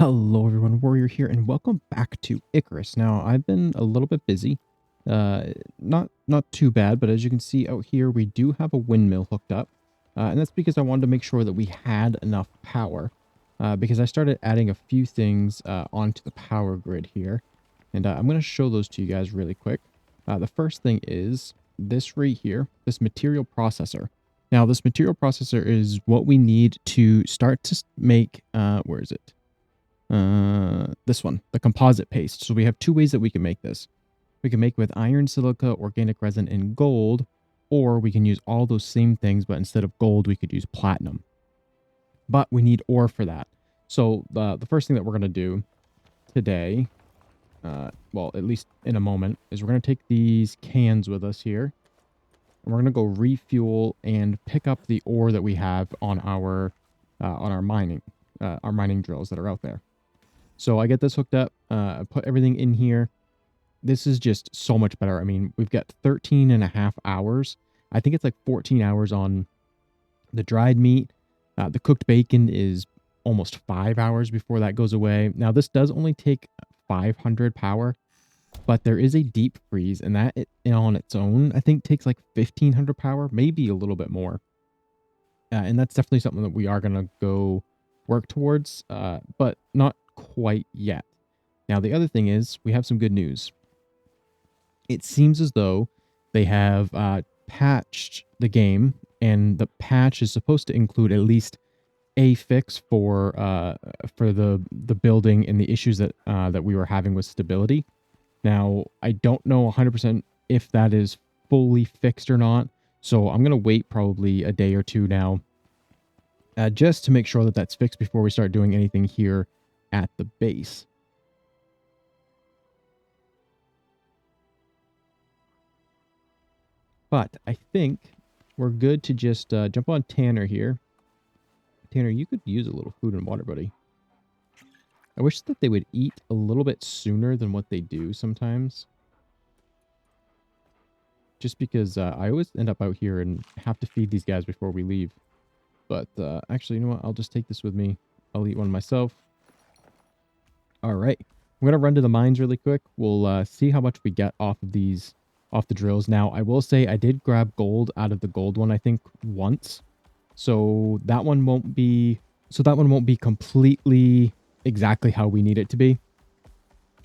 Hello everyone, Warrior here, and welcome back to Icarus. Now, I've been a little bit busy. Not too bad, but as you can see out here, we do have a windmill hooked up. And that's because I wanted to make sure that we had enough power. Because I started adding a few things onto the power grid here. And I'm going to show those to you guys really quick. The first thing is this right here, this material processor. Now, this material processor is what we need to start to make, where is it? This one, the composite paste. So we have two ways that we can make this. We can make with iron, silica, organic resin, and gold, or we can use all those same things, but instead of gold, we could use platinum. But we need ore for that. So the first thing that we're going to do today, well, at least in a moment, is we're going to take these cans with us here, and we're going to go refuel and pick up the ore that we have on our mining drills that are out there. So I get this hooked up, I put everything in here. This is just so much better. I mean, we've got 13 and a half hours. I think it's like 14 hours on the dried meat. The cooked bacon is almost 5 hours before that goes away. Now, this does only take 500 power, but there is a deep freeze, and that on its own, I think takes like 1500 power, maybe a little bit more. And that's definitely something that we are going to go work towards, but not quite yet. Now, the other thing is we have some good news. It seems as though they have patched the game, and the patch is supposed to include at least a fix for the building and the issues that that we were having with stability. Now, I don't know 100% if that is fully fixed or not, so I'm gonna wait probably a day or two now, just to make sure that that's fixed before we start doing anything here at the base. But I think we're good to just jump on Tanner here. Tanner, you could use a little food and water, buddy. I wish that they would eat a little bit sooner than what they do sometimes. Just because I always end up out here and have to feed these guys before we leave. But actually, you know what? I'll just take this with me. I'll eat one myself. All right. I'm going to run to the mines really quick. We'll see how much we get off of these, off the drills. Now, I will say I did grab gold out of the gold one, I think, once. So that one won't be completely exactly how we need it to be.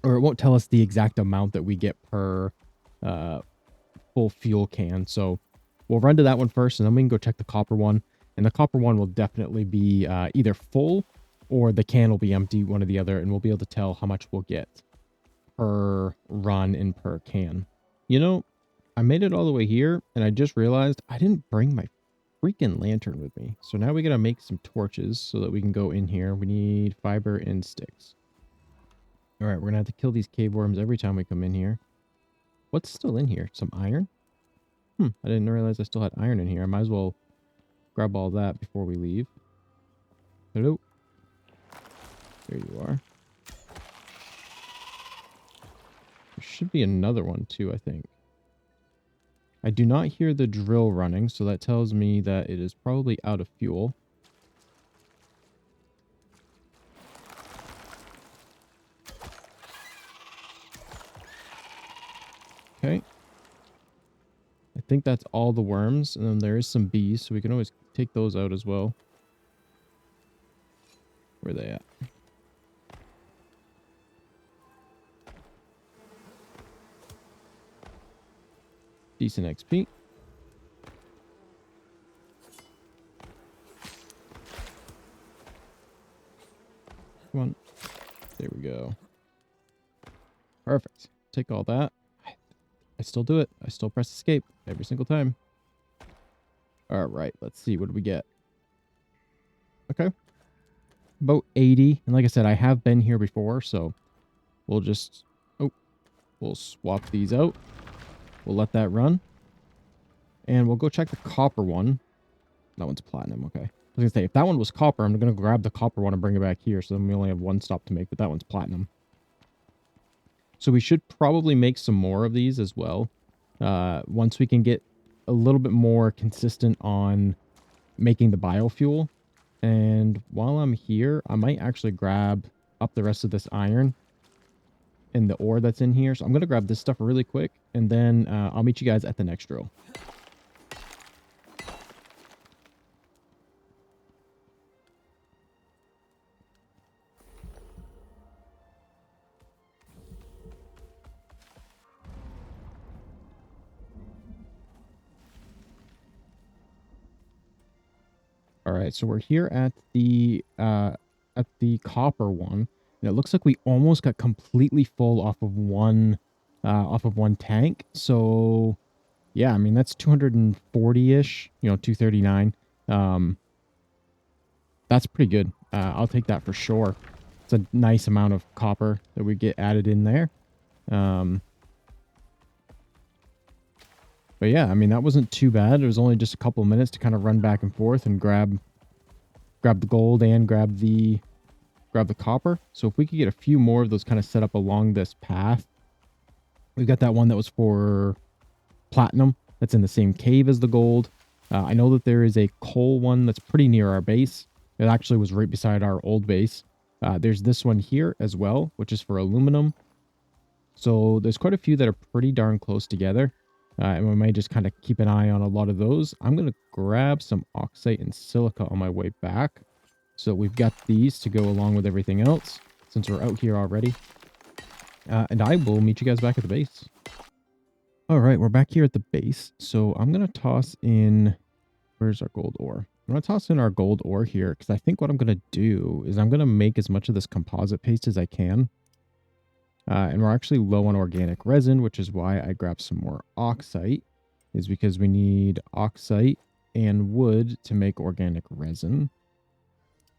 Or it won't tell us the exact amount that we get per full fuel can. So we'll run to that one first, and then we can go check the copper one. And the copper one will definitely be either full or the can will be empty, one or the other, and we'll be able to tell how much we'll get per run and per can. You know, I made it all the way here, and I just realized I didn't bring my freaking lantern with me. So now we gotta make some torches so that we can go in here. We need fiber and sticks. All right, we're gonna have to kill these cave worms every time we come in here. What's still in here? Some iron? I didn't realize I still had iron in here. I might as well grab all that before we leave. Hello? There you are. There should be another one too, I think. I do not hear the drill running, so that tells me that it is probably out of fuel. Okay. I think that's all the worms, and then there is some bees, so we can always take those out as well. Where are they at? Decent XP. Come on. There we go. Perfect. Take all that. I still do it. I still press escape every single time. All right. Let's see. What do we get? Okay. About 80. And like I said, I have been here before, so we'll just... Oh. We'll swap these out. We'll let that run. And we'll go check the copper one. That one's platinum. Okay. I was going to say, if that one was copper, I'm going to grab the copper one and bring it back here. So then we only have one stop to make, but that one's platinum. So we should probably make some more of these as well. Once we can get a little bit more consistent on making the biofuel. And while I'm here, I might actually grab up the rest of this iron and the ore that's in here. So I'm going to grab this stuff really quick, and then I'll meet you guys at the next drill. All right, so we're here at the copper one, and it looks like we almost got completely full off of one tank. So yeah, I mean that's 240-ish, 239. Um, that's pretty good. I'll take that for sure. It's a nice amount of copper that we get added in there. Um, but yeah, I mean that wasn't too bad. It was only just a couple of minutes to kind of run back and forth and grab the gold and grab the copper. So if we could get a few more of those kind of set up along this path. We've got that one that was for platinum that's in the same cave as the gold. I know that there is a coal one that's pretty near our base. It actually was right beside our old base. There's this one here as well, which is for aluminum. So there's quite a few that are pretty darn close together. And we might just kind of keep an eye on a lot of those. I'm going to grab some oxide and silica on my way back. So we've got these to go along with everything else since we're out here already. And I will meet you guys back at the base. All right, we're back here at the base. So I'm going to toss in, where's our gold ore? I'm going to toss in our gold ore here because I think what I'm going to do is I'm going to make as much of this composite paste as I can. And we're actually low on organic resin, which is why I grabbed some more oxide, is because we need oxide and wood to make organic resin.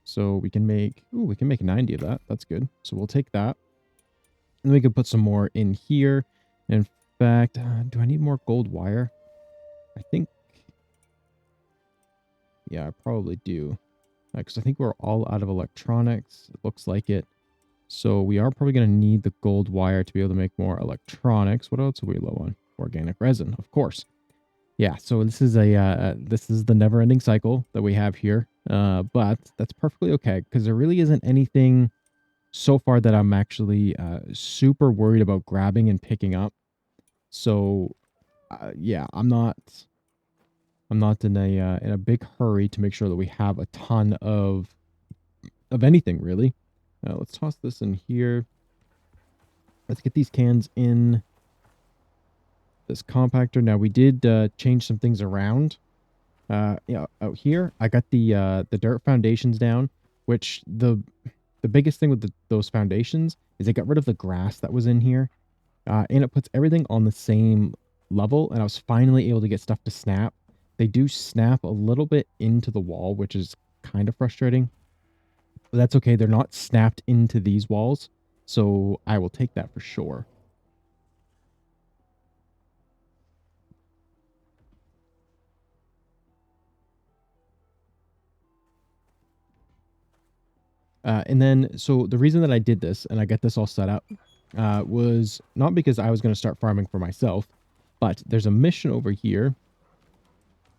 So we can make 90 of that. That's good. So we'll take that. And we can put some more in here. In fact, do I need more gold wire? I think, yeah, I probably do. Because I think we're all out of electronics. It looks like it. So we are probably going to need the gold wire to be able to make more electronics. What else are we low on? Organic resin, of course. Yeah, so this is the never-ending cycle that we have here. But that's perfectly okay because there really isn't anything so far that I'm actually super worried about grabbing and picking up. So yeah, I'm not in a big hurry to make sure that we have a ton of anything really. Let's toss this in here. Let's get these cans in this compactor. Now we did change some things around. Yeah, out here I got the dirt foundations down, which the biggest thing with those foundations is it got rid of the grass that was in here, and it puts everything on the same level. And I was finally able to get stuff to snap. They do snap a little bit into the wall, which is kind of frustrating. But that's okay. They're not snapped into these walls, so I will take that for sure. And then, so the reason that I did this and I got this all set up was not because I was going to start farming for myself, but there's a mission over here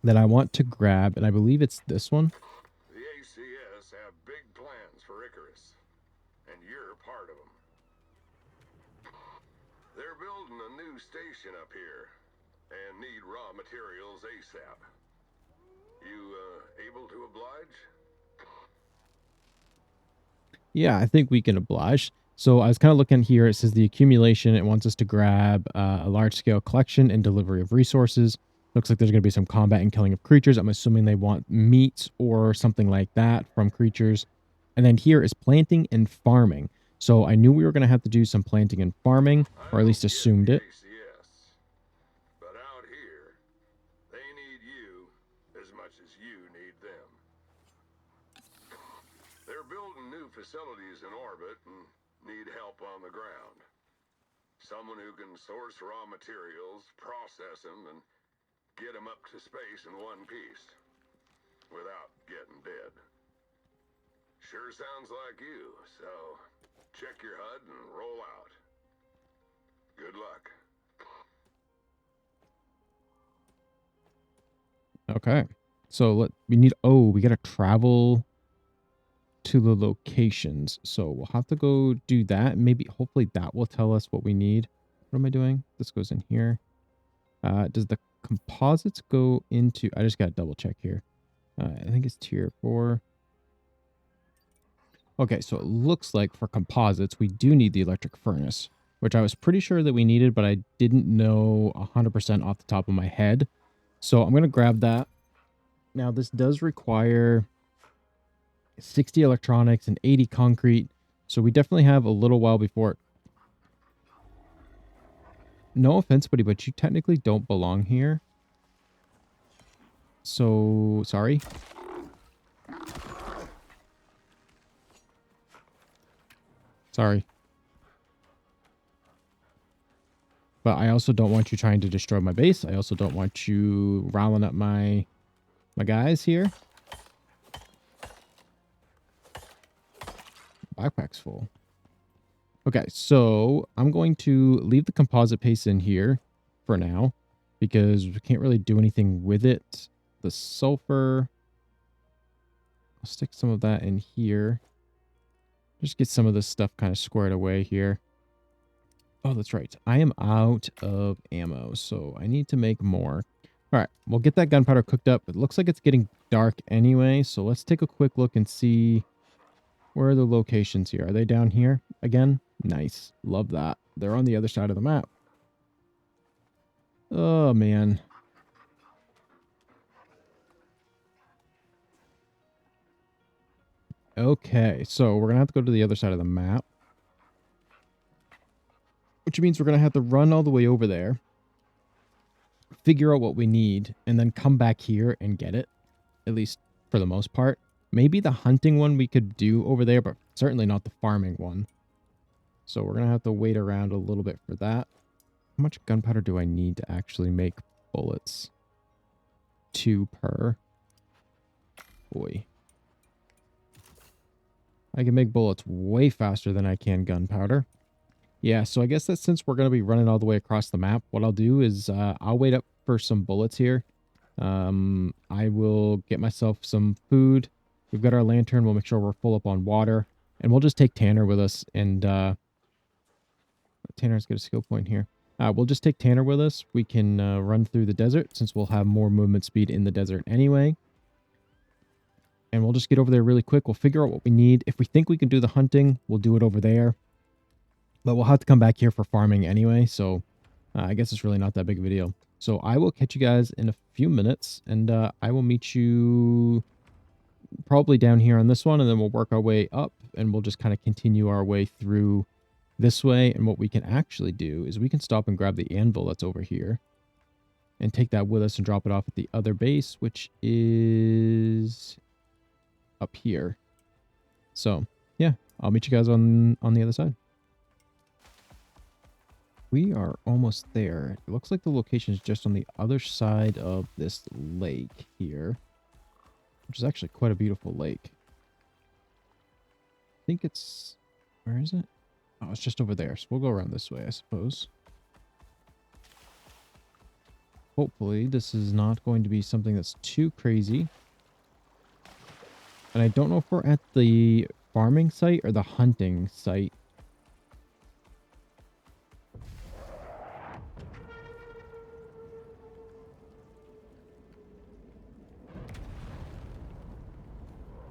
that I want to grab, and I believe it's this one. The ACS have big plans for Icarus, and you're part of them. They're building a new station up here, and need raw materials ASAP. You, able to oblige? Yeah, I think we can oblige. So I was kind of looking here. It says the accumulation. It wants us to grab a large scale collection and delivery of resources. Looks like there's going to be some combat and killing of creatures. I'm assuming they want meat or something like that from creatures. And then here is planting and farming. So I knew we were going to have to do some planting and farming, I or at don't least get assumed the it. ACS, but out here, they need you as much as you need them. They're building new facilities in orbit and need help on the ground. Someone who can source raw materials, process them, and get them up to space in one piece without getting dead. Sure sounds like you, so check your HUD and roll out. Good luck. Okay. So we need, oh, we got to travel. to the locations. So we'll have to go do that. Maybe, hopefully that will tell us what we need. What am I doing? This goes in here. Does the composites go into, I just got to double check here. I think it's tier 4. Okay, so it looks like for composites, we do need the electric furnace, which I was pretty sure that we needed, but I didn't know 100% off the top of my head. So I'm going to grab that. Now, this does require 60 electronics and 80 concrete. So we definitely have a little while before. No offense, buddy, but you technically don't belong here. So, sorry. Sorry. But I also don't want you trying to destroy my base. I also don't want you riling up my guys here. Backpack's full. Okay, so I'm going to leave the composite paste in here for now because we can't really do anything with it. The sulfur, I'll stick some of that in here. Just get some of this stuff kind of squared away here. Oh, that's right. I am out of ammo, so I need to make more. All right, we'll get that gunpowder cooked up. It looks like it's getting dark anyway, so let's take a quick look and see where are the locations here. Are they down here again? Nice. Love that. They're on the other side of the map. Oh, man. Okay, so we're going to have to go to the other side of the map. Which means we're going to have to run all the way over there. Figure out what we need. And then come back here and get it. At least for the most part. Maybe the hunting one we could do over there, but certainly not the farming one. So we're going to have to wait around a little bit for that. How much gunpowder do I need to actually make bullets? 2 per. Boy. I can make bullets way faster than I can gunpowder. Yeah, so I guess that since we're going to be running all the way across the map, what I'll do is I'll wait up for some bullets here. I will get myself some food. We've got our lantern. We'll make sure we're full up on water. And we'll just take Tanner with us. And Tanner's got a skill point here. We'll just take Tanner with us. We can run through the desert since we'll have more movement speed in the desert anyway. And we'll just get over there really quick. We'll figure out what we need. If we think we can do the hunting, we'll do it over there. But we'll have to come back here for farming anyway. So I guess it's really not that big of a deal. So I will catch you guys in a few minutes. And I will meet you probably down here on this one. And then we'll work our way up. And we'll just kind of continue our way through this way. And what we can actually do is we can stop and grab the anvil that's over here. And take that with us and drop it off at the other base, which is up here. So yeah, I'll meet you guys on the other side. We are almost there. It looks like the location is just on the other side of this lake here, which is actually quite a beautiful lake. I think it's, where is it? Oh, it's just over there. So we'll go around this way, I suppose. Hopefully this is not going to be something that's too crazy. And I don't know if we're at the farming site or the hunting site.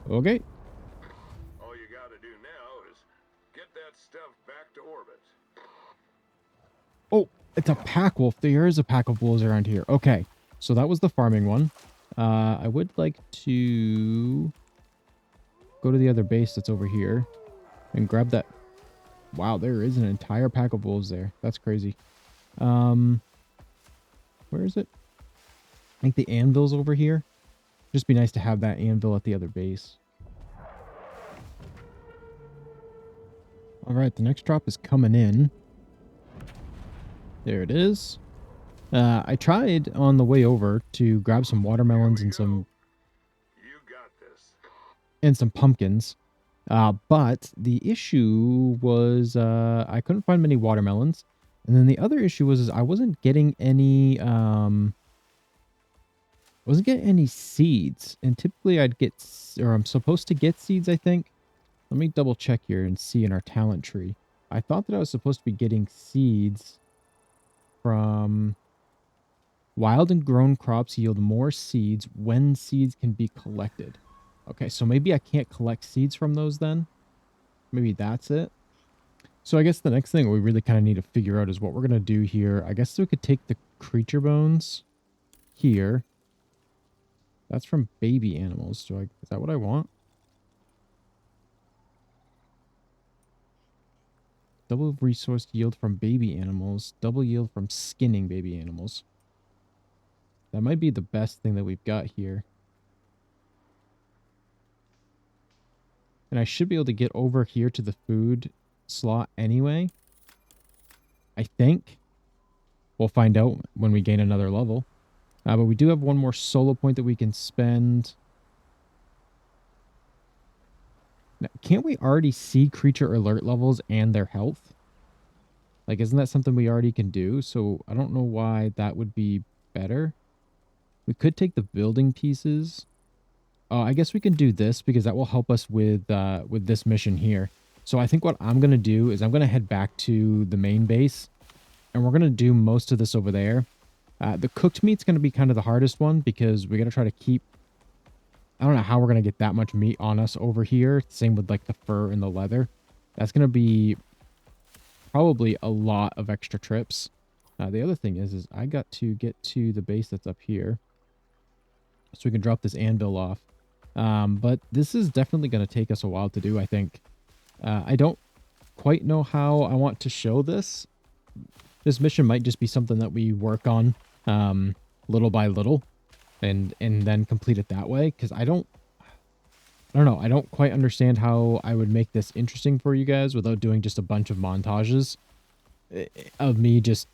Okay. All you gotta do now is get that stuff back to orbit. Oh, it's a pack wolf. There is a pack of wolves around here. Okay. So that was the farming one. I would like to go to the other base that's over here and grab that. Wow, there is an entire pack of wolves there. That's crazy. Where is it? I think the anvil's over here. Just be nice to have that anvil at the other base. All right, the next drop is coming in. There it is. I tried on the way over to grab some watermelons and some You got this. and some pumpkins. But the issue was I couldn't find many watermelons. And then the other issue was I wasn't getting any seeds. And typically I'd get, or I'm supposed to get seeds, I think. Let me double check here and see in our talent tree. I thought that I was supposed to be getting seeds from wild and grown crops yield more seeds when seeds can be collected. Okay, so maybe I can't collect seeds from those then. Maybe that's it. So I guess the next thing we really kind of need to figure out is what we're going to do here. I guess we could take the creature bones here. That's from baby animals. Is that what I want? Double resource yield from baby animals. Double yield from skinning baby animals. That might be the best thing that we've got here. And I should be able to get over here to the food slot anyway. I think. We'll find out when we gain another level. But we do have one more solo point that we can spend. Now, can't we already see creature alert levels and their health? Like, isn't that something we already can do? So I don't know why that would be better. We could take the building pieces. I guess we can do this because that will help us with this mission here. So I think what I'm going to do is I'm going to head back to the main base. And we're going to do most of this over there. The cooked meat's going to be kind of the hardest one because we got to try to keep... I don't know how we're going to get that much meat on us over here. Same with like the fur and the leather. That's going to be probably a lot of extra trips. The other thing is I got to get to the base that's up here. So we can drop this anvil off. But this is definitely going to take us a while to do, I think. I don't quite know how I want to show this. This mission might just be something that we work on little by little and then complete it that way. Because I don't know. I don't quite understand how I would make this interesting for you guys without doing just a bunch of montages of me just,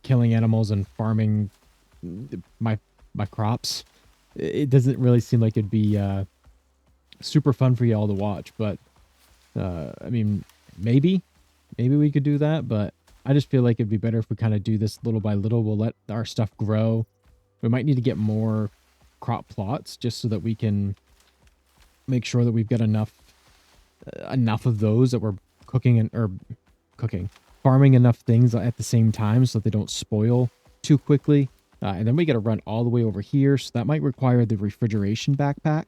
killing animals and farming my crops. It doesn't really seem like it'd be super fun for you all to watch. But, I mean, maybe we could do that. But I just feel like it'd be better if we kind of do this little by little. We'll let our stuff grow. We might need to get more crop plots just so that we can make sure that we've got enough of those that we're farming enough things at the same time so that they don't spoil too quickly. And then we got to run all the way over here. So that might require the refrigeration backpack.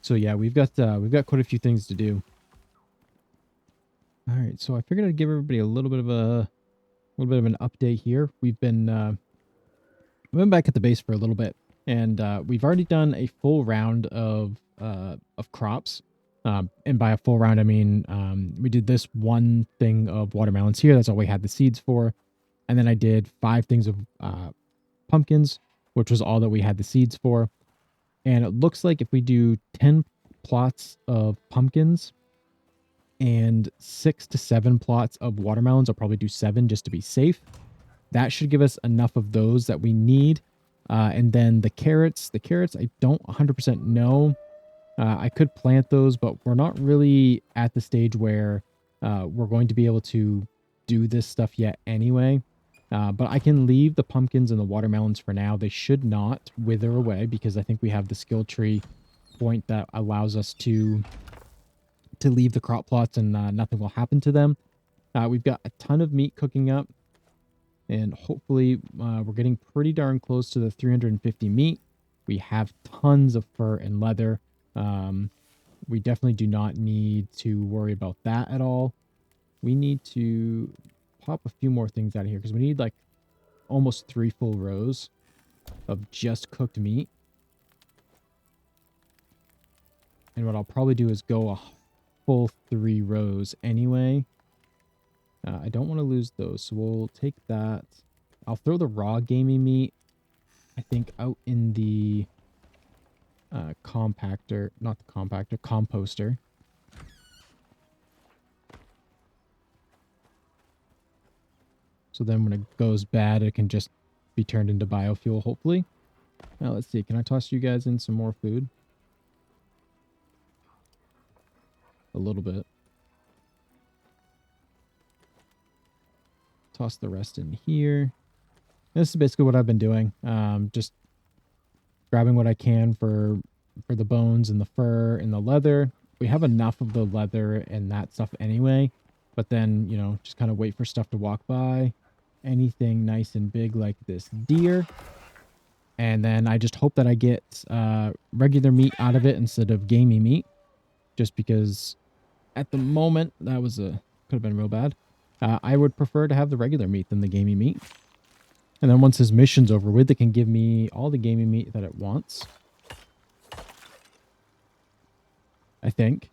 So yeah, we've got quite a few things to do. All right. So I figured I'd give everybody a little bit of an update here. We've been back at the base for a little bit, and we've already done a full round of crops. And by a full round, I mean we did this one thing of watermelons here. That's all we had the seeds for. And then I did 5 things of pumpkins, which was all that we had the seeds for. And it looks like if we do 10 plots of pumpkins and 6 to 7 plots of watermelons, I'll probably do 7 just to be safe. That should give us enough of those that we need. And then the carrots, I don't 100% know. I could plant those, but we're not really at the stage where we're going to be able to do this stuff yet anyway. But I can leave the pumpkins and the watermelons for now. They should not wither away because I think we have the skill tree point that allows us to leave the crop plots and nothing will happen to them. We've got a ton of meat cooking up. And hopefully we're getting pretty darn close to the 350 meat. We have tons of fur and leather. We definitely do not need to worry about that at all. We need to pop a few more things out of here because we need like almost 3 full rows of just cooked meat. And what I'll probably do is go a full 3 rows anyway. I don't want to lose those, so we'll take that. I'll throw the raw gamey meat, I think, out in the composter. So then when it goes bad, it can just be turned into biofuel, hopefully. Now, let's see. Can I toss you guys in some more food? A little bit. Toss the rest in here. This is basically what I've been doing. Just grabbing what I can for the bones and the fur and the leather. we have enough of the leather and that stuff anyway. But then, you know, just kind of wait for stuff to walk by. Anything nice and big like this deer. And then I just hope that I get regular meat out of it instead of gamey meat. Just because at the moment, that was could have been real bad. I would prefer to have the regular meat than the gamey meat. And then once his mission's over with, it can give me all the gamey meat that it wants. I think.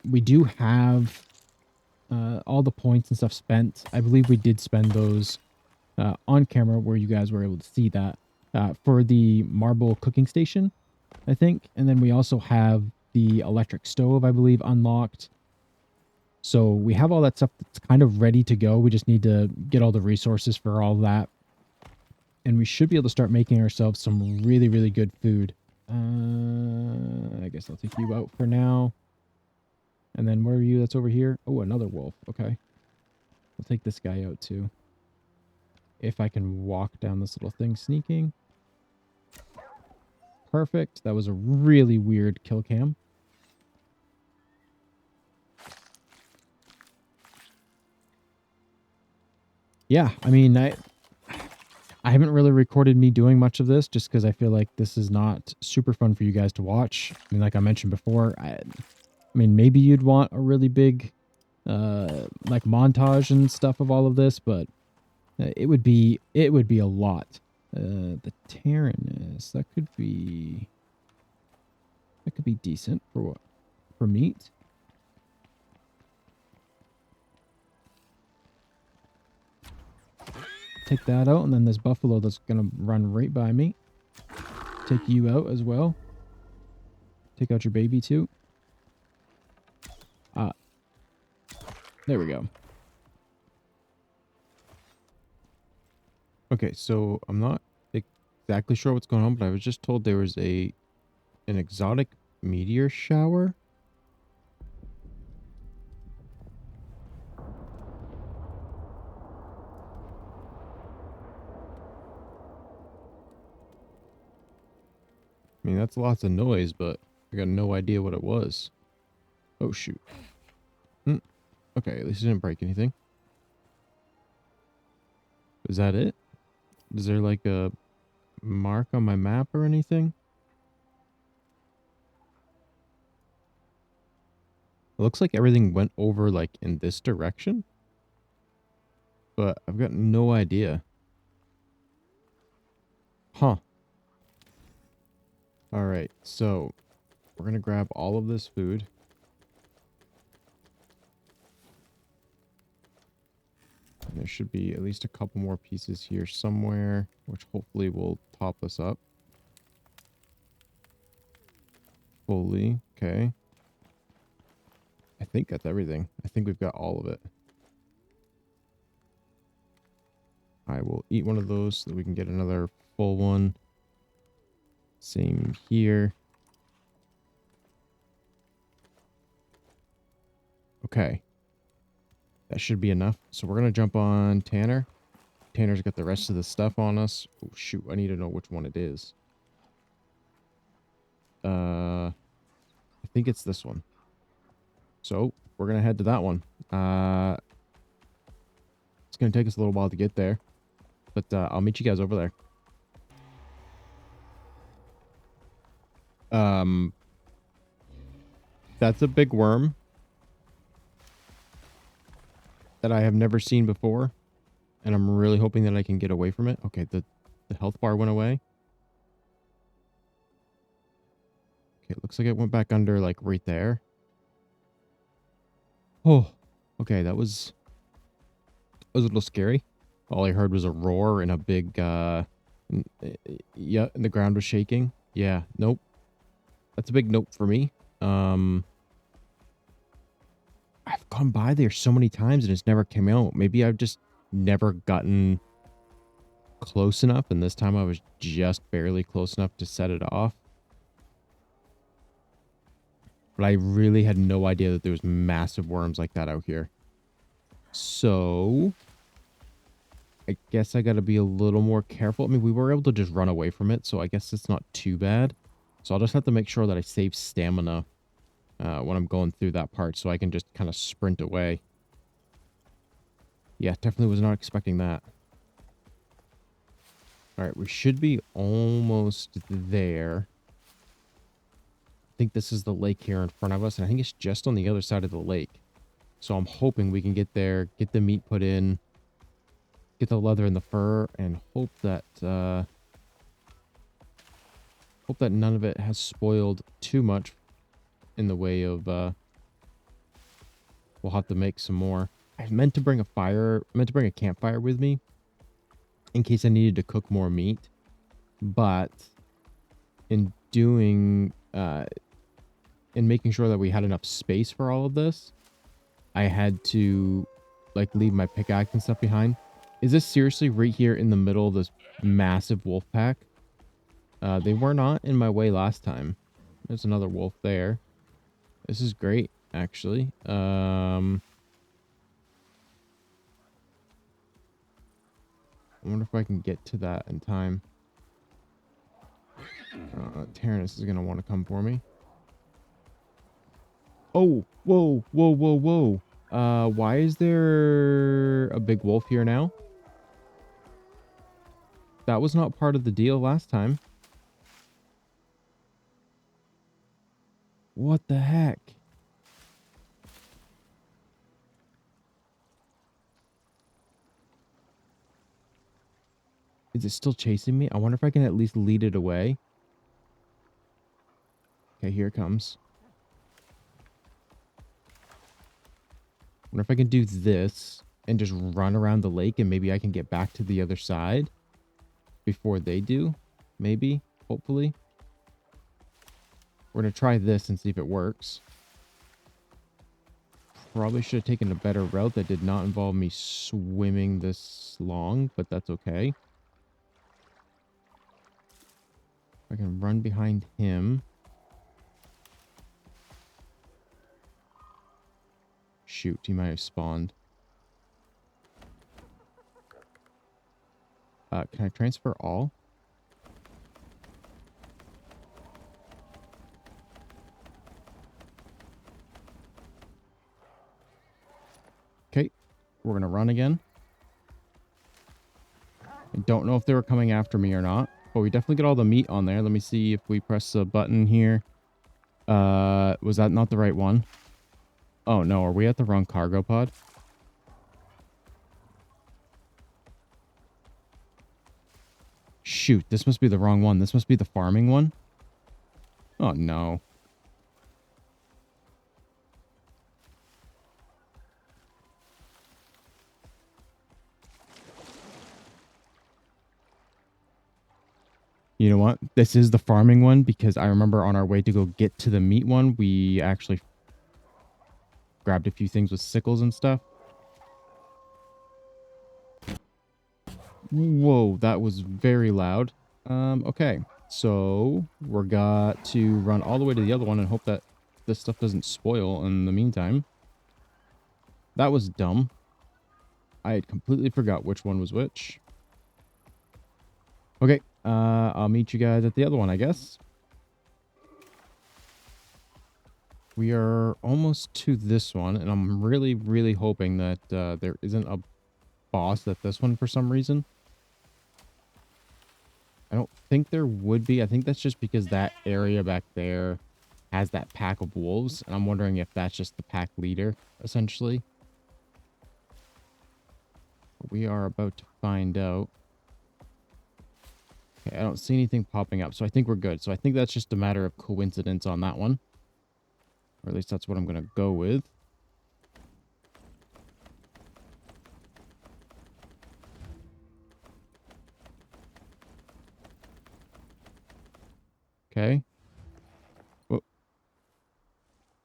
We do have all the points and stuff spent. I believe we did spend those on camera where you guys were able to see that for the marble cooking station, I think. And then we also have the electric stove, I believe, unlocked. So we have all that stuff that's kind of ready to go. We just need to get all the resources for all that. And we should be able to start making ourselves some really, really good food. I guess I'll take you out for now. And then where are you that's over here? Oh, another wolf. Okay. I'll take this guy out too. If I can walk down this little thing sneaking. Perfect. That was a really weird kill cam. Yeah, I mean, I haven't really recorded me doing much of this just because I feel like this is not super fun for you guys to watch. I mean, like I mentioned before, I mean, maybe you'd want a really big, like montage and stuff of all of this, but it would be a lot. The Tyrannus, that could be decent for what? For meat. Take that out, and then this buffalo that's gonna run right by me. Take you out as well. Take out your baby too. There we go. Okay, so I'm not exactly sure what's going on, but I was just told there was an exotic meteor shower. I mean, that's lots of noise, but I got no idea what it was. Oh, shoot. Okay, at least it didn't break anything. Is that it? Is there like a mark on my map or anything? It looks like everything went over like in this direction. But I've got no idea. Huh. Alright, so we're going to grab all of this food. And there should be at least a couple more pieces here somewhere, which hopefully will top us up. Fully. Okay. I think that's everything. I think we've got all of it. I will eat one of those so that we can get another full one. Same here. Okay. That should be enough. So we're going to jump on Tanner. Tanner's got the rest of the stuff on us. Oh, shoot. I need to know which one it is. I think it's this one. So we're going to head to that one. It's going to take us a little while to get there. But I'll meet you guys over there. That's a big worm that I have never seen before. And I'm really hoping that I can get away from it. Okay, the health bar went away. Okay, it looks like it went back under, like, right there. Oh, okay, that was a little scary. All I heard was a roar and a big, yeah, and the ground was shaking. Yeah, nope. That's a big nope for me. I've gone by there so many times and it's never came out. Maybe I've just never gotten close enough, and this time I was just barely close enough to set it off. But I really had no idea that there was massive worms like that out here. So I guess I got to be a little more careful. I mean, we were able to just run away from it, so I guess it's not too bad. So I'll just have to make sure that I save stamina when I'm going through that part, so I can just kind of sprint away. Yeah, definitely was not expecting that. All right, we should be almost there. I think this is the lake here in front of us, and I think it's just on the other side of the lake. So I'm hoping we can get there, get the meat put in, get the leather and the fur, and hope that none of it has spoiled too much in the way of we'll have to make some more. I meant to bring a campfire with me in case I needed to cook more meat, but in doing in making sure that we had enough space for all of this, I had to like leave my pickaxe and stuff behind. Is this seriously right here in the middle of this massive wolf pack? They were not in my way last time. There's another wolf there. This is great, actually. I wonder if I can get to that in time. Tyrannus is going to want to come for me. Oh, whoa, whoa, whoa, whoa. Why is there a big wolf here now? That was not part of the deal last time. What the heck? Is it still chasing me? I wonder if I can at least lead it away. Okay, here it comes. I wonder if I can do this and just run around the lake and maybe I can get back to the other side before they do. Maybe, hopefully. We're going to try this and see if it works. Probably should have taken a better route that did not involve me swimming this long, but that's okay. I can run behind him. Shoot, he might have spawned. Can I transfer all? Okay, we're going to run again. I don't know if they were coming after me or not, but we definitely get all the meat on there. Let me see if we press the button here. Was that not the right one? Oh no, are we at the wrong cargo pod? Shoot, this must be the wrong one. This must be the farming one. Oh no. You know what? This is the farming one because I remember on our way to go get to the meat one, we actually grabbed a few things with sickles and stuff. Whoa, that was very loud. Okay. So we're got to run all the way to the other one and hope that this stuff doesn't spoil in the meantime. That was dumb. I had completely forgot which one was which. Okay. I'll meet you guys at the other one, I guess. We are almost to this one, and I'm really, really hoping that there isn't a boss at this one for some reason. I don't think there would be. I think that's just because that area back there has that pack of wolves, and I'm wondering if that's just the pack leader, essentially. We are about to find out. Okay, I don't see anything popping up, so I think we're good. So I think that's just a matter of coincidence on that one. Or at least that's what I'm going to go with. Okay. Whoa.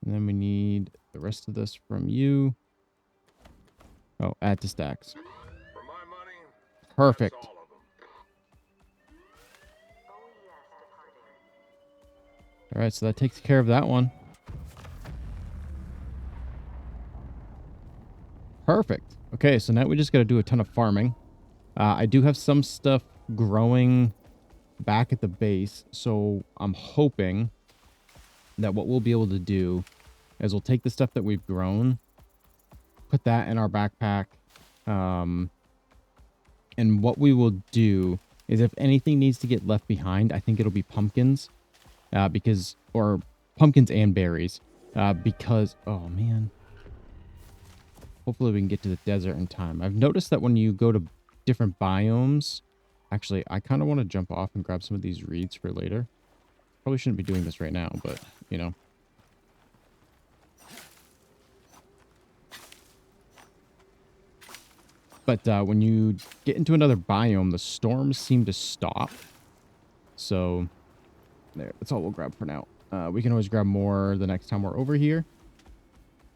And then we need the rest of this from you. Oh, add to stacks. For my money, Perfect. that's all of them. All right, so that takes care of that one. Perfect. Okay, so now we just got to do a ton of farming. I do have some stuff growing back at the base, so I'm hoping that what we'll be able to do is we'll take the stuff that we've grown, put that in our backpack. Um, and what we will do is if anything needs to get left behind, I think it'll be pumpkins, or pumpkins and berries, because, oh man, hopefully we can get to the desert in time. I've noticed that when you go to different biomes, actually, I kind of want to jump off and grab some of these reeds for later. Probably shouldn't be doing this right now, but, you know. But when you get into another biome, the storms seem to stop. So, there, that's all we'll grab for now. We can always grab more the next time we're over here.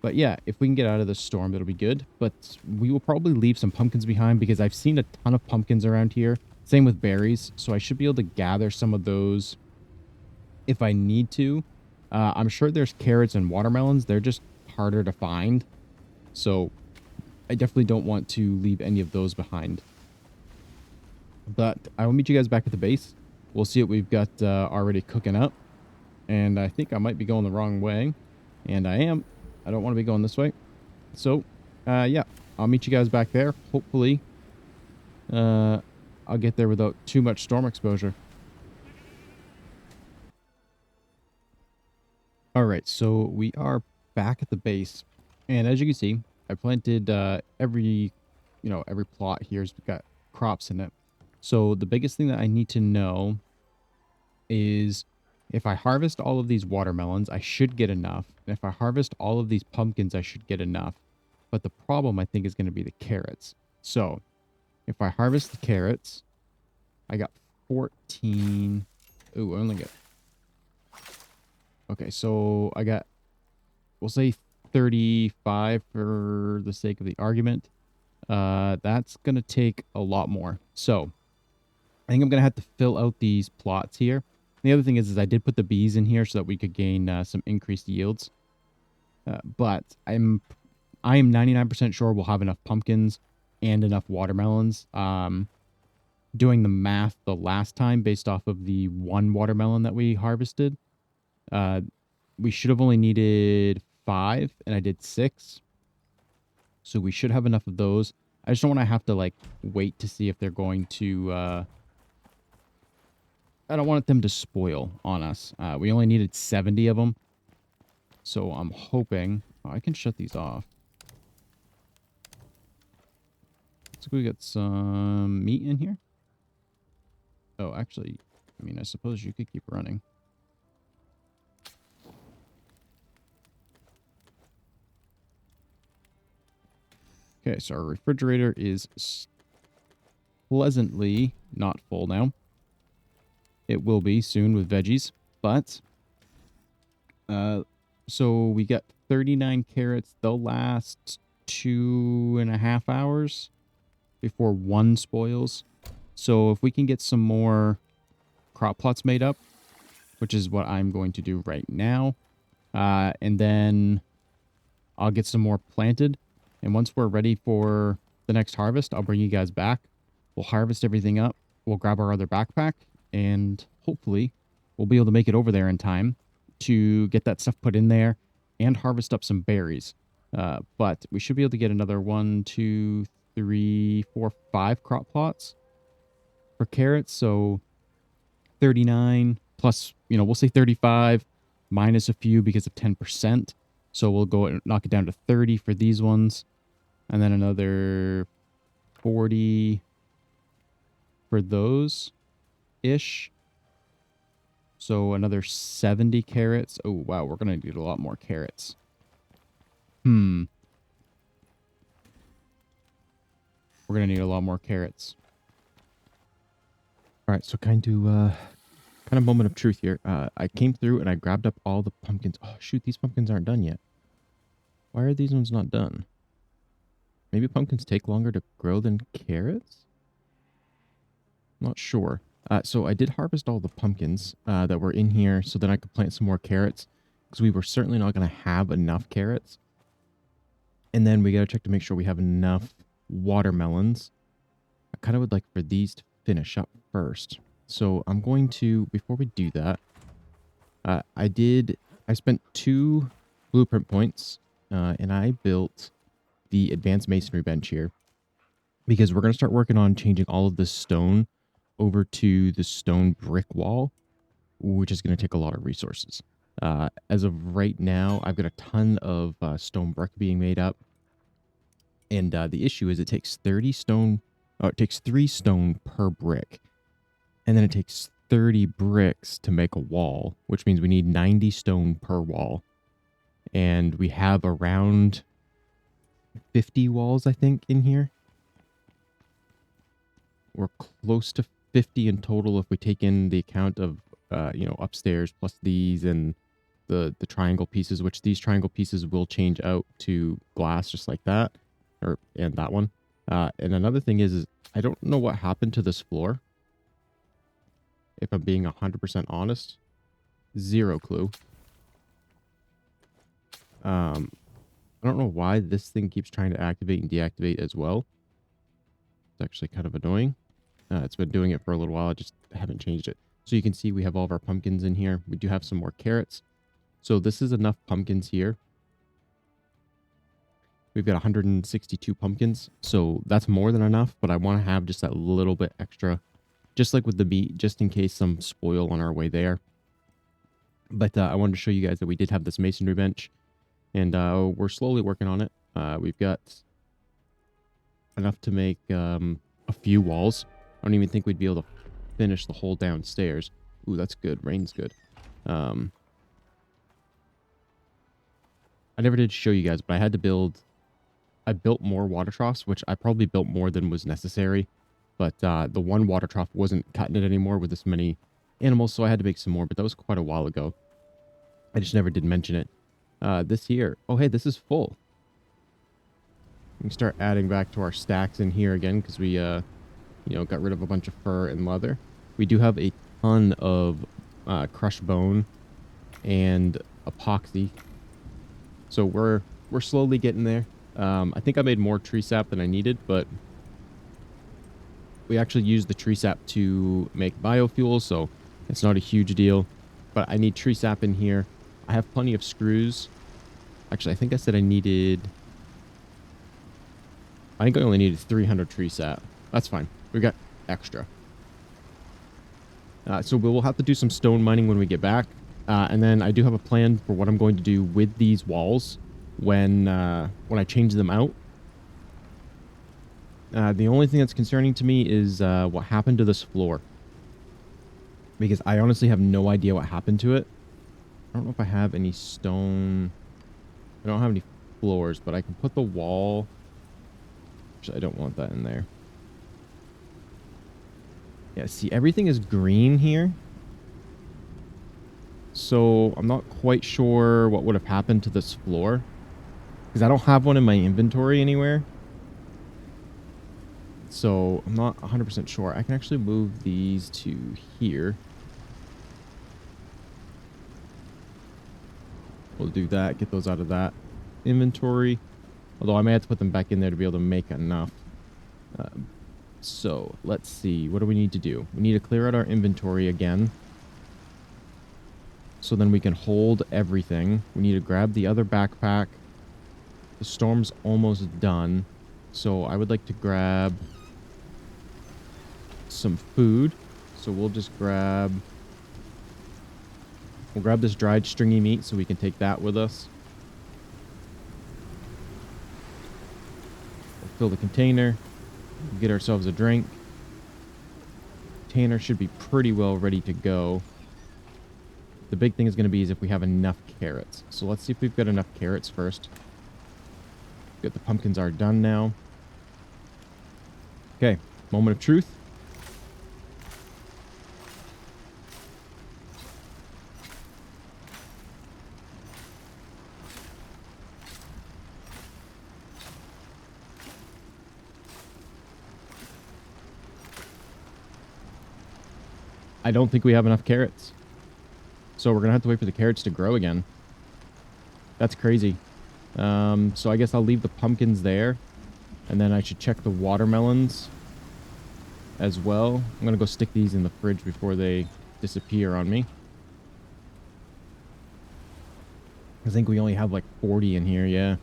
But yeah, if we can get out of the storm, it'll be good. But we will probably leave some pumpkins behind because I've seen a ton of pumpkins around here. Same with berries. So I should be able to gather some of those if I need to. I'm sure there's carrots and watermelons. They're just harder to find. So I definitely don't want to leave any of those behind. But I will meet you guys back at the base. We'll see what we've got already cooking up. And I think I might be going the wrong way. And I am. I don't want to be going this way. So, yeah, I'll meet you guys back there. Hopefully, I'll get there without too much storm exposure. All right, so we are back at the base. And as you can see, I planted every plot here's got crops in it. So the biggest thing that I need to know is if I harvest all of these watermelons, I should get enough. And if I harvest all of these pumpkins, I should get enough. But the problem, I think, is going to be the carrots. So if I harvest the carrots, I got 14. Ooh, I only got... Okay, so I got, we'll say 35 for the sake of the argument. That's going to take a lot more. So I think I'm going to have to fill out these plots here. The other thing is I did put the bees in here so that we could gain some increased yields. But I am 99% sure we'll have enough pumpkins and enough watermelons. Doing the math the last time based off of the one watermelon that we harvested, we should have only needed 5, and I did 6. So we should have enough of those. I just don't want to have to like wait to see if they're going to... I don't want them to spoil on us. We only needed 70 of them. So I'm hoping... Oh, I can shut these off. Looks like we got some meat in here. Oh, actually, I mean, I suppose you could keep running. Okay, so our refrigerator is pleasantly not full now. It will be soon with veggies, but so we got 39 carrots. They'll last 2.5 hours before one spoils. So if we can get some more crop plots made up, which is what I'm going to do right now, and then I'll get some more planted. And once we're ready for the next harvest, I'll bring you guys back. We'll harvest everything up. We'll grab our other backpack, and hopefully we'll be able to make it over there in time to get that stuff put in there and harvest up some berries. But we should be able to get another 1, 2, 3, 4, 5 crop plots for carrots. So 39 plus, we'll say 35 minus a few because of 10%. So we'll go and knock it down to 30 for these ones. And then another 40 for those-ish. So another 70 carrots. Oh, wow, we're going to need a lot more carrots. We're going to need a lot more carrots. All right, so kind of moment of truth here. I came through and I grabbed up all the pumpkins. Oh, shoot, these pumpkins aren't done yet. Why are these ones not done? Maybe pumpkins take longer to grow than carrots? Not sure. So I did harvest all the pumpkins that were in here so that I could plant some more carrots, because we were certainly not going to have enough carrots. And then we got to check to make sure we have enough watermelons. I kind of would like for these to finish up first. So I'm going to, before we do that, I spent 2 blueprint points, and I built the advanced masonry bench here because we're going to start working on changing all of this stone over to the stone brick wall, which is going to take a lot of resources. As of right now, I've got a ton of stone brick being made up. And the issue is it takes 30 stone, it takes 3 stone per brick. And then it takes 30 bricks to make a wall, which means we need 90 stone per wall. And we have around 50 walls, I think, in here. We're close to 50 in total if we take in the account of, upstairs plus these and the triangle pieces, which these triangle pieces will change out to glass just like that, and that one. And another thing is I don't know what happened to this floor. If I'm being 100% honest, zero clue. I don't know why this thing keeps trying to activate and deactivate as well. It's actually kind of annoying. It's been doing it for a little while. I just haven't changed it. So you can see we have all of our pumpkins in here. We do have some more carrots. So this is enough pumpkins here. We've got 162 pumpkins. So that's more than enough, but I want to have just that little bit extra, just like with the meat, just in case some spoil on our way there. But I wanted to show you guys that we did have this masonry bench, and we're slowly working on it. We've got enough to make a few walls. I don't even think we'd be able to finish the whole downstairs. Ooh, that's good. Rain's good. I never did show you guys, but I built more water troughs, which I probably built more than was necessary. But the one water trough wasn't cutting it anymore with this many animals, so I had to make some more, but that was quite a while ago. I just never did mention it. This here. Oh, hey, this is full. We can start adding back to our stacks in here again because we, got rid of a bunch of fur and leather. We do have a ton of crushed bone and epoxy. So we're slowly getting there. I think I made more tree sap than I needed, but we actually used the tree sap to make biofuel, so it's not a huge deal. But I need tree sap in here. I have plenty of screws. Actually, I think I said I only needed 300 tree sap. That's fine. We got extra. So we'll have to do some stone mining when we get back. And then I do have a plan for what I'm going to do with these walls when I change them out. The only thing that's concerning to me is what happened to this floor. Because I honestly have no idea what happened to it. I don't know if I have any stone. I don't have any floors, but I can put the wall. Actually, I don't want that in there. Yeah, see, everything is green here. So I'm not quite sure what would have happened to this floor. Because I don't have one in my inventory anywhere. So I'm not 100% sure. I can actually move these to here. We'll do that. Get those out of that inventory. Although I may have to put them back in there to be able to make enough. So let's see. What do we need to do? We need to clear out our inventory again. So then we can hold everything. We need to grab the other backpack. The storm's almost done. So I would like to grab some food. So we'll grab this dried stringy meat so we can take that with us. We'll fill the container. Get ourselves a drink. Container should be pretty well ready to go. The big thing is going to be is if we have enough carrots. So let's see if we've got enough carrots first. Good, the pumpkins are done now. Okay, moment of truth. I don't think we have enough carrots. So we're going to have to wait for the carrots to grow again. That's crazy. So I guess I'll leave the pumpkins there. And then I should check the watermelons as well. I'm going to go stick these in the fridge before they disappear on me. I think we only have like 40 in here, yeah.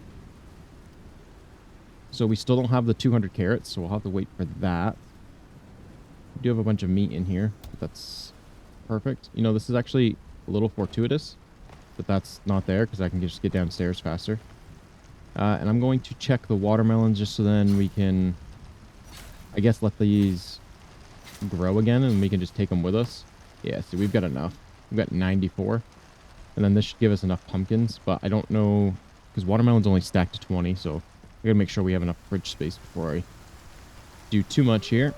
So we still don't have the 200 carrots, so we'll have to wait for that. We do have a bunch of meat in here, but that's perfect. You know, this is actually a little fortuitous that that's not there because I can just get downstairs faster. And I'm going to check the watermelons just so then we can, I guess, let these grow again and we can just take them with us. Yeah, see, we've got enough. We've got 94. And then this should give us enough pumpkins, but I don't know, because watermelon's only stacked to 20, so I gotta make sure we have enough fridge space before I do too much here.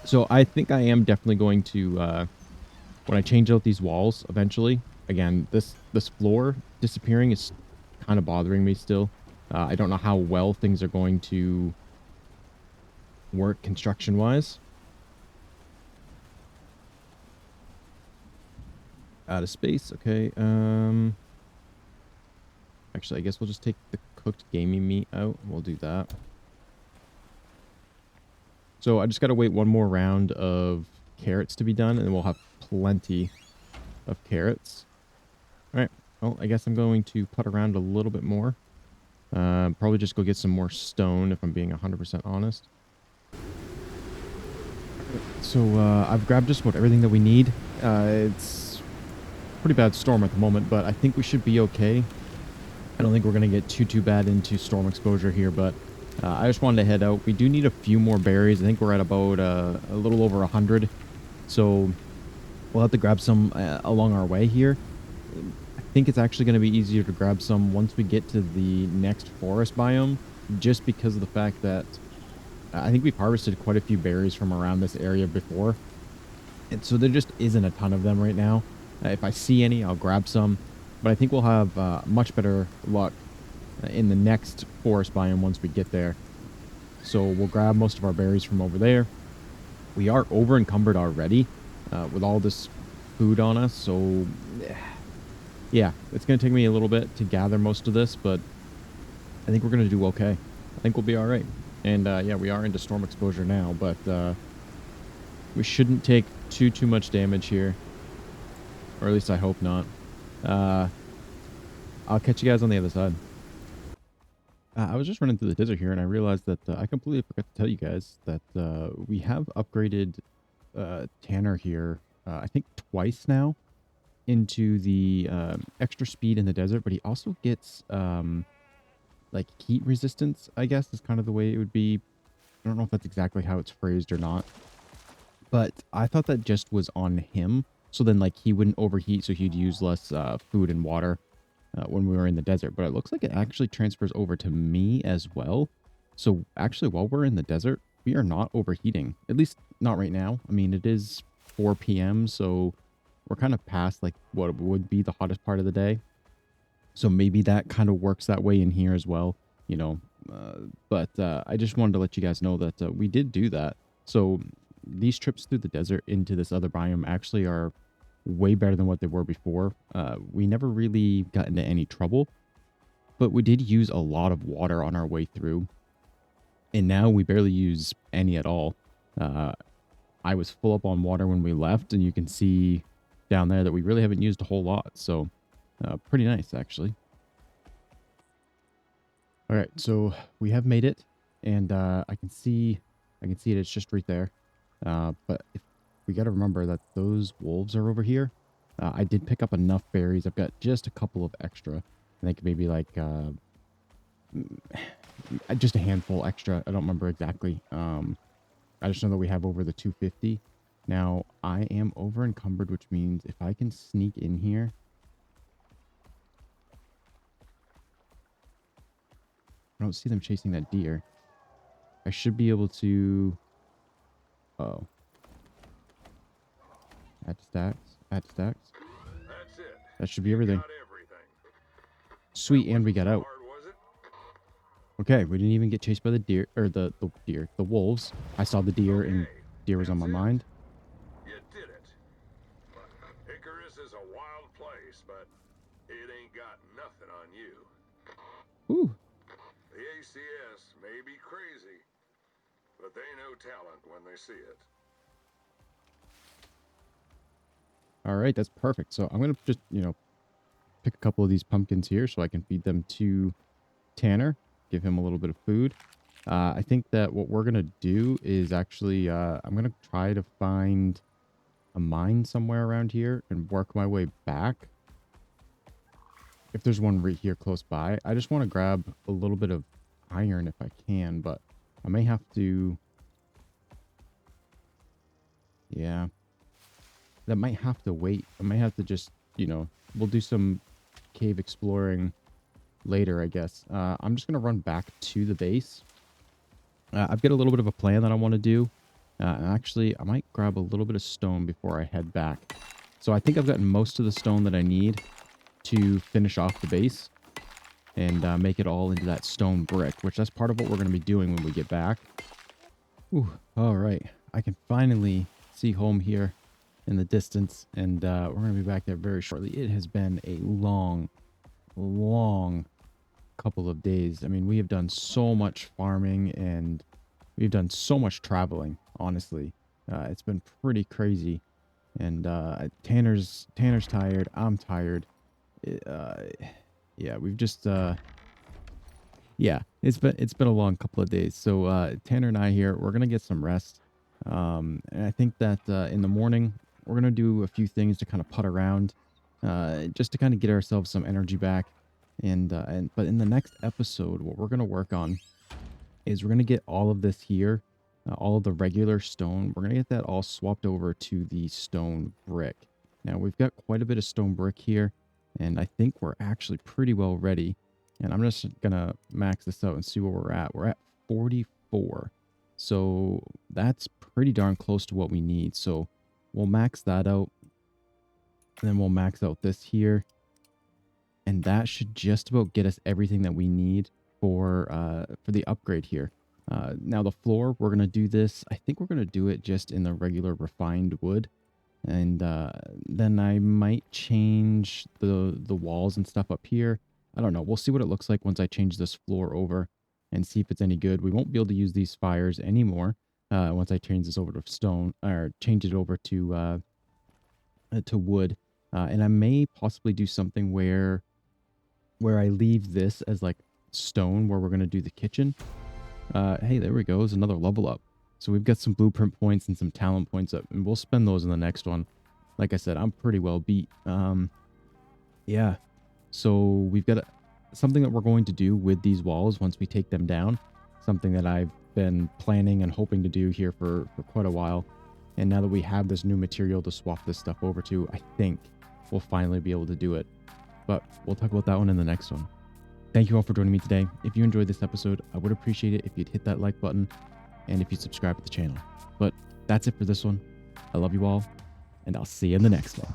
So I think I am definitely going to, when I change out these walls eventually, again, this floor disappearing is kind of bothering me still. I don't know how well things are going to work construction-wise. Out of space, okay. Actually, I guess we'll just take the cooked gamey meat out. We'll do that. So I just got to wait one more round of carrots to be done, and we'll have plenty of carrots. All right. Well, I guess I'm going to putt around a little bit more. Probably just go get some more stone if I'm being 100% honest. So I've grabbed just about everything that we need. It's a pretty bad storm at the moment, but I think we should be okay. I don't think we're going to get too bad into storm exposure here, but I just wanted to head out. We do need a few more berries. I think we're at about a little over 100. So we'll have to grab some along our way here. I think it's actually going to be easier to grab some once we get to the next forest biome, just because of the fact that I think we've harvested quite a few berries from around this area before. And so there just isn't a ton of them right now. If I see any, I'll grab some. But I think we'll have much better luck in the next forest biome once we get there. So we'll grab most of our berries from over there. We are over encumbered already with all this food on us. So yeah, it's going to take me a little bit to gather most of this, but I think we're going to do okay. I think we'll be all right. And yeah, we are into storm exposure now, but we shouldn't take too much damage here. Or at least I hope not. I'll catch you guys on the other side. I was just running through the desert here, and I realized that I completely forgot to tell you guys that we have upgraded Tanner here, I think twice now, into the extra speed in the desert, but he also gets like heat resistance, I guess is kind of the way it would be. I don't know if that's exactly how it's phrased or not, but I thought that just was on him. So then like he wouldn't overheat, so he'd use less food and water when we were in the desert. But it looks like it actually transfers over to me as well. So actually, while we're in the desert, we are not overheating, at least not right now. I mean, it is 4 p.m., so we're kind of past like what would be the hottest part of the day. So maybe that kind of works that way in here as well, you know. But I just wanted to let you guys know that we did do that. So these trips through the desert into this other biome actually are way better than what they were before. We never really got into any trouble, but we did use a lot of water on our way through. And now we barely use any at all. I was full up on water when we left, and you can see down there that we really haven't used a whole lot. So pretty nice, actually. All right, so we have made it, and I can see it. It's just right there. But if we got to remember that those wolves are over here. I did pick up enough berries. I've got just a couple of extra. I think maybe like just a handful extra. I don't remember exactly. I just know that we have over the 250. Now, I am over encumbered, which means if I can sneak in here. I don't see them chasing that deer. I should be able to... Oh. Add to stacks. Add to stacks. That's it. That should be You everything. got everything. Sweet, That and we wasn't got so out. hard, was it? Okay, we didn't even get chased by the deer, or the deer, the wolves. I saw the deer, and Okay, deer was on that's my it. mind. You did it. Icarus is a wild place, but it ain't got nothing on you. Ooh. The ACS may be crazy, but they know talent when they see it. All right, that's perfect. So I'm gonna just, pick a couple of these pumpkins here so I can feed them to Tanner, give him a little bit of food. I think that what we're going to do is actually, I'm going to try to find a mine somewhere around here and work my way back. If there's one right here close by, I just want to grab a little bit of iron if I can, but I may have to, yeah, that might have to wait. I might have to just, we'll do some cave exploring later, I guess. I'm just going to run back to the base. I've got a little bit of a plan that I want to do. Actually, I might grab a little bit of stone before I head back. So I think I've gotten most of the stone that I need to finish off the base and make it all into that stone brick, which that's part of what we're going to be doing when we get back. Ooh, all right. I can finally see home here in the distance, and we're going to be back there very shortly. It has been a long couple of days. I mean, we have done so much farming and we've done so much traveling, honestly. It's been pretty crazy. And Tanner's tired. I'm tired. Yeah, we've just yeah, it's been a long couple of days. So Tanner and I here, we're gonna get some rest. And I think that in the morning we're gonna do a few things to kind of putt around, just to kind of get ourselves some energy back. But in the next episode, what we're gonna work on is we're gonna get all of this here, all of the regular stone. We're gonna get that all swapped over to the stone brick. Now we've got quite a bit of stone brick here, and I think we're actually pretty well ready. And I'm just gonna max this out and see where we're at. We're at 44, so that's pretty darn close to what we need. So we'll max that out, and then we'll max out this here. And that should just about get us everything that we need for the upgrade here. Now the floor, we're going to do this. I think we're going to do it just in the regular refined wood. And then I might change the walls and stuff up here. I don't know. We'll see what it looks like once I change this floor over and see if it's any good. We won't be able to use these fires anymore once I change this over to stone, or change it over to wood. And I may possibly do something where I leave this as like stone where we're going to do the kitchen. Hey, there we go. There's another level up. So we've got some blueprint points and some talent points up, and we'll spend those in the next one. Like I said, I'm pretty well beat. Yeah. So we've got something that we're going to do with these walls once we take them down. Something that I've been planning and hoping to do here for quite a while. And now that we have this new material to swap this stuff over to, I think we'll finally be able to do it. But we'll talk about that one in the next one. Thank you all for joining me today. If you enjoyed this episode, I would appreciate it if you'd hit that like button and if you subscribe to the channel. But that's it for this one. I love you all, and I'll see you in the next one.